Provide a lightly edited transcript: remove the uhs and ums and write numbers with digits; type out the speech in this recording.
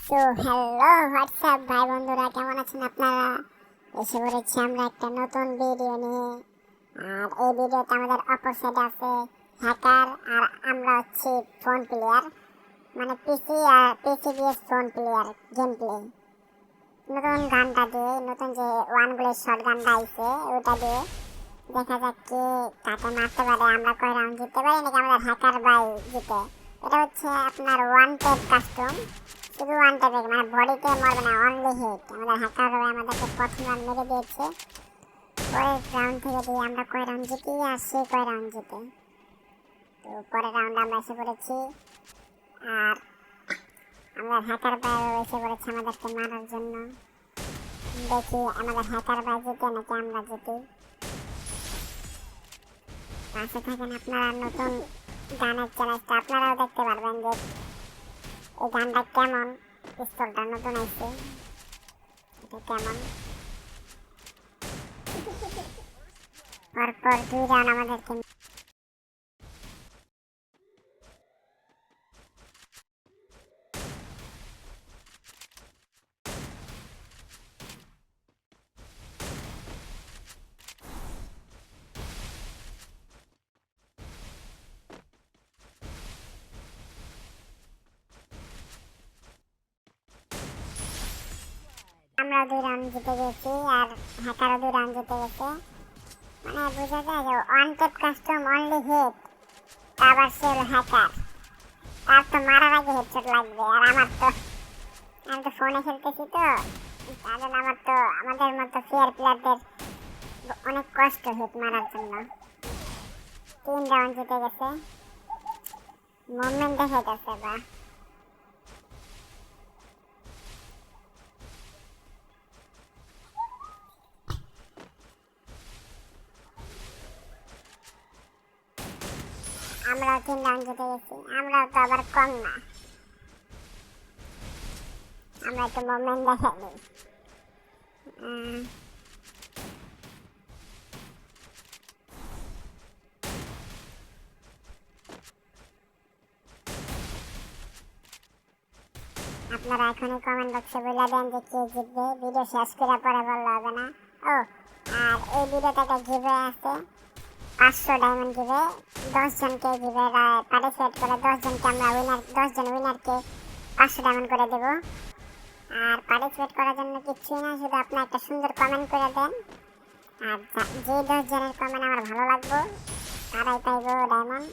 So hello WhatsApp ভাই বন্ধুরা, কেমন আছেন আপনারা? এসে পড়েছি আমরা একটা নতুন ভিডিও নিয়ে। আর এই ভিডিওতে আমাদের অপর সাইডে আছে হ্যাকার, আর আমরা হচ্ছে ফোন প্লেয়ার, মানে পিসি দিয়ে ফোন প্লেয়ার গেম প্লে। নতুন গানটা দিয়ে, নতুন যে ওয়ান ব্লেড শট গানটা আইছে ওটা দিয়ে দেখা যাক কে কাকে মারতে পারে, আমরা কয় রাউন্ড জিততে পারি নাকি আমাদের হ্যাকার ভাই জিতে। এটা হচ্ছে আপনার ওয়ান টেপ কাস্টম, শুধু ওয়ান টেপে, মানে বডিতে মারবে না, অনলি হিট। আমাদের হ্যাকার ভাই আমাদেরকে প্রথম রাউন্ড মেরে দিয়েছে, পরের রাউন্ড থেকে দিয়ে আমরা কয় রাউন্ড জিতি আর সে কয় রাউন্ড জিতে। তো পরের রাউন্ডে আমরা এসে পড়েছি, আর আমরা হ্যাকার ভাই এসে পড়েছে আমাদেরকে মারার জন্য। দেখি আমাদের হ্যাকার ভাই জিতে নাকি আমরা জিতি। পাশে থাকেন আপনারা, নতুন গানের চ্যালেঞ্জটা আপনারাও দেখতে পারবেন যে এই গানটা কেমন। পিস্তলটা নতুন আইছে, এটা কেমন। পরপর 2 রাউন্ড আমাদেরকে আমরা 2 রাউন্ড জিতে গেছি, আর হ্যাকারও 2 রাউন্ড জিতে গেছে। মানে বোঝা যায় যে one tap custom only hit, আবার সে হলো হ্যাকার, তার তো মারার আগে হেডশট লাগবে। আর আমি তো ফোনে খেলতেছি, তো তার জন্য আমাদের মতো ফেয়ার প্লেয়ারদের অনেক কষ্ট হিট মারার জন্য। 3 রাউন্ড জিতে গেছে, মুভমেন্ট দেখে গেছে বা। আমরাও 3 রাউন্ড জিতে গেছি, আমরাও তো আবার কম না, আমরা একটু মুভমেন্ট দেখে নিই। আপনারা এখনই কমেন্ট বক্সে বলে দেন যে কে জিতবে, ভিডিও শেষ করে পরে বললে হবে না। ও আর এই ভিডিওতে একটা গিভওয়ে আছে, 500 ডায়মন্ড গিভওয়ে। 10 জনকে গিভওয়ে পার্টিসিপেট করে 10 জনকে আমরা 10 জন উইনারকে 500 ডায়মন্ড করে দেব। আর পার্টিসিপেট করার জন্য কিছুই না, শুধু আপনি একটা সুন্দর কমেন্ট করে দেন, আর যে 10 জনের কমেন্ট আমার ভালো লাগবে তারাই পাইব ডায়মন্ড।